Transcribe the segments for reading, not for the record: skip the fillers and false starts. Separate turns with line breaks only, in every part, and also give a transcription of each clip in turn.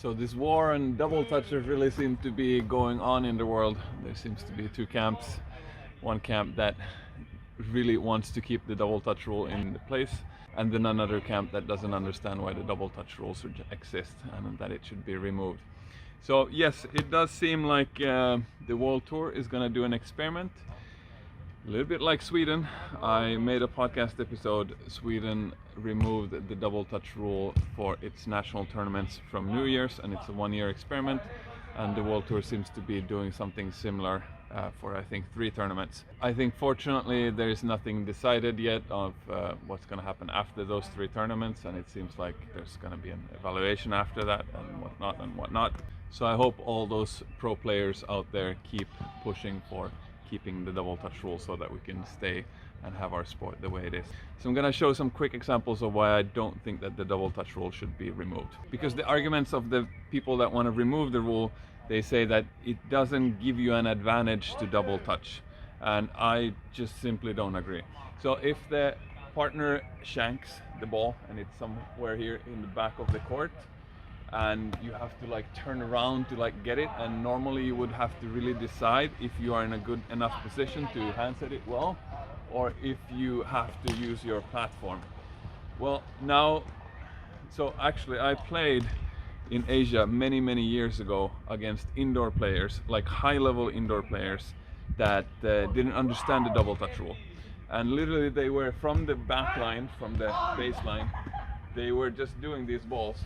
So this war on double touches really seems to be going on in the world. There seems to be two camps. One camp that really wants to keep the double touch rule in place, and then another camp that doesn't understand why the double touch rules exist and that it should be removed. So yes, it does seem like the World Tour is going to do an experiment. A little bit like Sweden. I made a podcast episode. Sweden removed the double touch rule for its national tournaments from New Year's, and it's a 1-year experiment. And the World Tour seems to be doing something similar for I think 3 tournaments. I think fortunately there is nothing decided yet of what's going to happen after those 3 tournaments, and it seems like there's going to be an evaluation after that and whatnot. So I hope all those pro players out there keep pushing for keeping the double touch rule so that we can stay and have our sport the way it is. So I'm going to show some quick examples of why I don't think that the double touch rule should be removed. Because the arguments of the people that want to remove the rule, they say that it doesn't give you an advantage to double touch. And I just simply don't agree. So if the partner shanks the ball and it's somewhere here in the back of the court, and you have to like turn around to like get it, and normally you would have to really decide if you are in a good enough position to handset it well, or if you have to use your platform. Well, now, so actually I played in Asia many years ago against indoor players, like high-level indoor players that didn't understand the double touch rule, and literally they were from the back line, from the baseline, they were just doing these balls.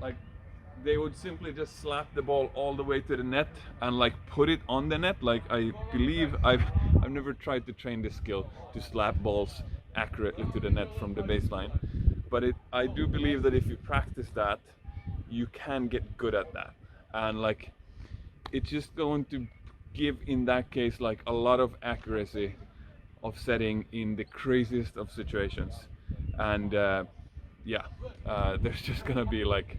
Like they would simply just slap the ball all the way to the net and like put it on the net. Like I believe I've never tried to train this skill to slap balls accurately to the net from the baseline, but I do believe that if you practice that, you can get good at that, and like it's just going to give in that case like a lot of accuracy of setting in the craziest of situations. And there's just gonna be like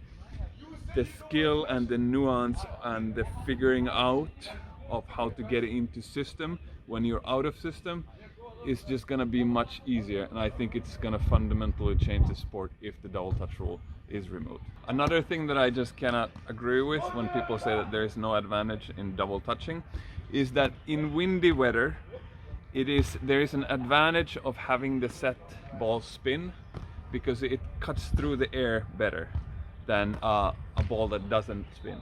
the skill and the nuance and the figuring out of how to get it into system when you're out of system is just gonna be much easier, and I think it's gonna fundamentally change the sport if the double touch rule is removed. Another thing that I just cannot agree with when people say that there is no advantage in double touching is that in windy weather there is an advantage of having the set ball spin, because it cuts through the air better than a ball that doesn't spin.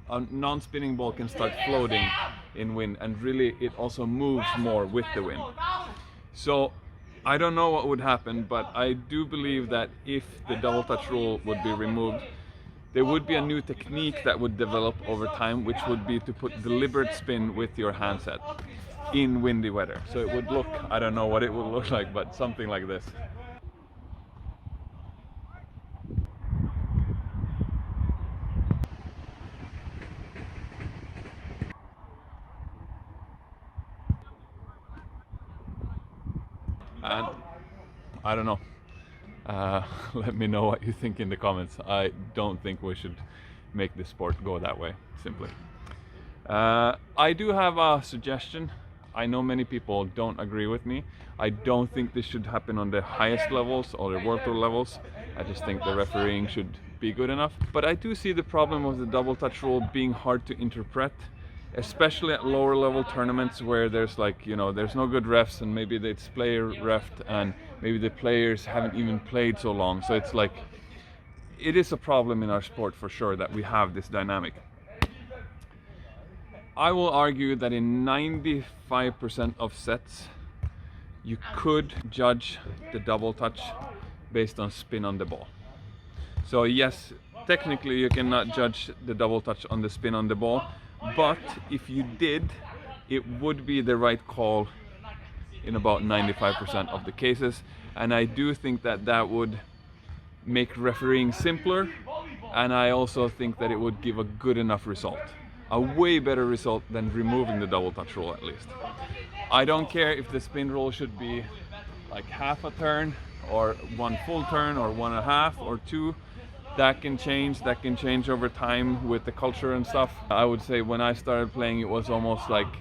A non-spinning ball can start floating in wind, and really it also moves more with the wind. So I don't know what would happen, but I do believe that if the double touch rule would be removed, there would be a new technique that would develop over time, which would be to put deliberate spin with your handset in windy weather. So it would look, I don't know what it would look like, but something like this. And I don't know, let me know what you think in the comments. I don't think we should make this sport go that way, simply. I do have a suggestion. I know many people don't agree with me. I don't think this should happen on the highest levels or the World Tour levels. I just think the refereeing should be good enough. But I do see the problem of the double touch rule being hard to interpret, especially at lower level tournaments where there's like, you know, there's no good refs, and maybe it's player refed, and maybe the players haven't even played so long. So it's like, it is a problem in our sport for sure that we have this dynamic. I will argue that in 95% of sets you could judge the double touch based on spin on the ball. So yes, technically you cannot judge the double touch on the spin on the ball, but if you did, it would be the right call in about 95% of the cases. And I do think that that would make refereeing simpler, and I also think that it would give a good enough result. A way better result than removing the double touch rule, at least. I don't care if the spin rule should be like half a turn or one full turn or 1.5 or 2. That can change over time with the culture and stuff. I would say when I started playing, it was almost like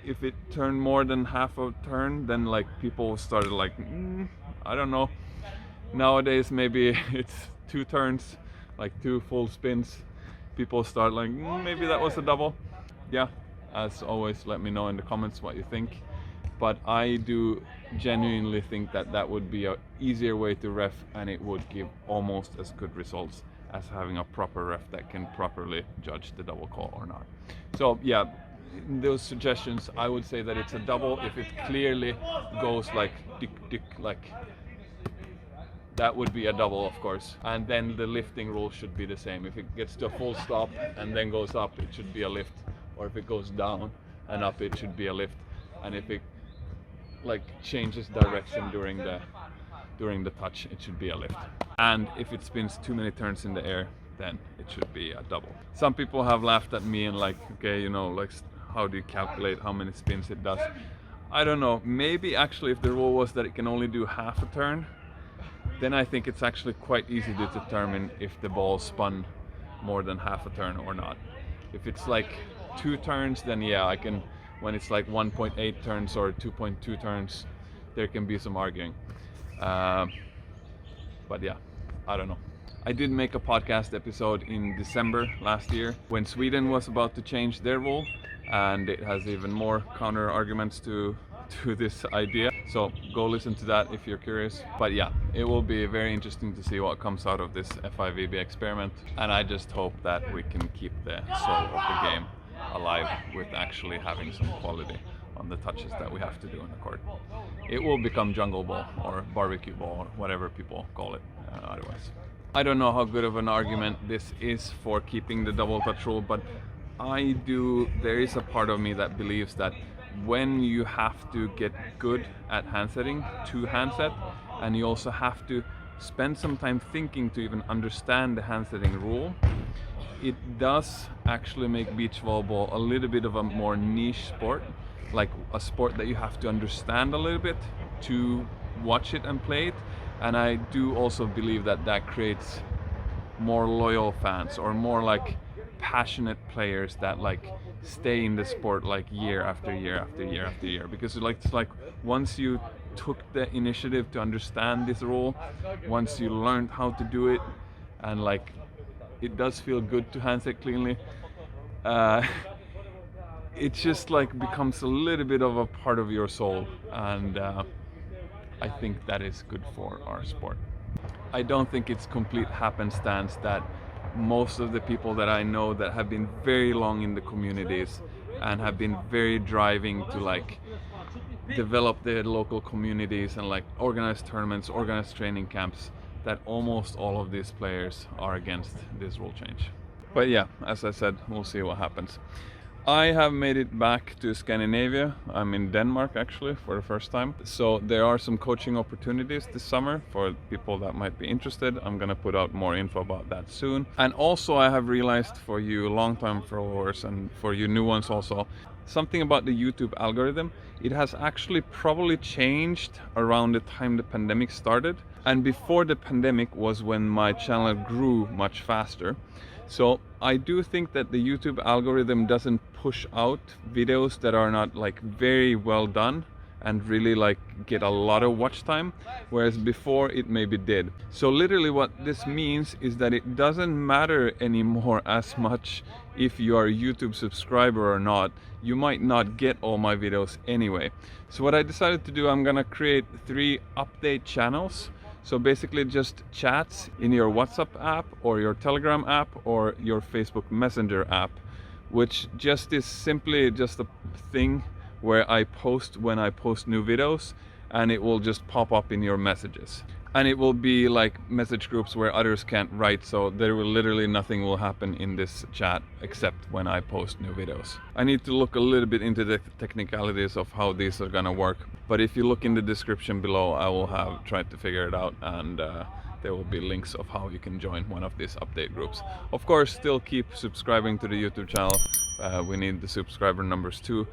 if it turned more than half a turn, then like people started like, I don't know. Nowadays maybe it's 2 turns, like 2 full spins. People start like, maybe that was a double. Yeah, as always, let me know in the comments what you think. But I do genuinely think that that would be an easier way to ref, and it would give almost as good results as having a proper ref that can properly judge the double call or not. So yeah, in those suggestions, I would say that it's a double if it clearly goes like tick tick, like that would be a double, of course. And then the lifting rule should be the same. If it gets to a full stop and then goes up, it should be a lift. Or if it goes down and up, it should be a lift. And if it like changes direction during the touch, it should be a lift. And if it spins too many turns in the air, then it should be a double. Some people have laughed at me and like, okay, you know, like how do you calculate how many spins it does? I don't know. Maybe actually if the rule was that it can only do half a turn, then I think it's actually quite easy to determine if the ball spun more than half a turn or not. If it's like 2 turns, then yeah, I can. When it's like 1.8 turns or 2.2 turns, there can be some arguing. But yeah, I don't know. I did make a podcast episode in December last year when Sweden was about to change their rule, and it has even more counter arguments to this idea. So go listen to that if you're curious. But yeah, it will be very interesting to see what comes out of this FIVB experiment. And I just hope that we can keep the soul of the game alive with actually having some quality on the touches that we have to do on the court. It will become jungle ball or barbecue ball or whatever people call it otherwise. I don't know how good of an argument this is for keeping the double touch rule, but there is a part of me that believes that when you have to get good at handsetting to handset, and you also have to spend some time thinking to even understand the handsetting rule, it does actually make beach volleyball a little bit of a more niche sport, like a sport that you have to understand a little bit to watch it and play it. And I do also believe that that creates more loyal fans or more like passionate players that like stay in the sport like year after year after year after year, because it's like once you took the initiative to understand this rule, once you learned how to do it, and like it does feel good to handset cleanly, it just like becomes a little bit of a part of your soul, and I think that is good for our sport. I don't think it's complete happenstance that most of the people that I know that have been very long in the communities and have been very driving to like develop the local communities and like organize tournaments, organize training camps, that almost all of these players are against this rule change. But yeah, as I said, we'll see what happens. I have made it back to Scandinavia. I'm in Denmark actually for the first time. So there are some coaching opportunities this summer for people that might be interested. I'm gonna put out more info about that soon. And also I have realized, for you long-time followers and for you new ones also, something about the YouTube algorithm. It has actually probably changed around the time the pandemic started. And before the pandemic was when my channel grew much faster. So I do think that the YouTube algorithm doesn't push out videos that are not like very well done and really like get a lot of watch time, whereas before it maybe did. So literally what this means is that it doesn't matter anymore as much if you are a YouTube subscriber or not. You might not get all my videos anyway. So what I decided to do, I'm gonna create 3 update channels. So basically just chats in your WhatsApp app or your Telegram app or your Facebook Messenger app, which just is simply just a thing where I post when I post new videos, and it will just pop up in your messages. And it will be like message groups where others can't write, so there will literally nothing will happen in this chat except when I post new videos. I need to look a little bit into the technicalities of how these are gonna work, but if you look in the description below, I will have tried to figure it out, and there will be links of how you can join one of these update groups. Of course, still keep subscribing to the YouTube channel. We need the subscriber numbers too.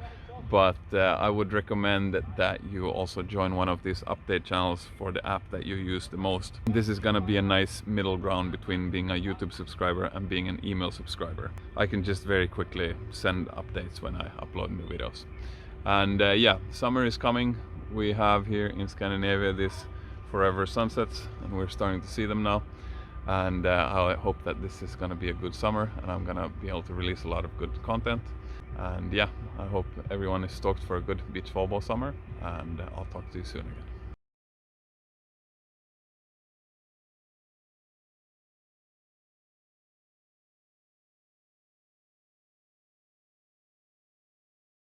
but I would recommend that you also join one of these update channels for the app that you use the most. This is gonna be a nice middle ground between being a YouTube subscriber and being an email subscriber. I can just very quickly send updates when I upload new videos. And yeah, summer is coming. We have here in Scandinavia these forever sunsets, and we're starting to see them now. And I hope that this is gonna be a good summer, and I'm gonna be able to release a lot of good content. And yeah, I hope everyone is stoked for a good beach volleyball summer, and I'll talk to you soon again.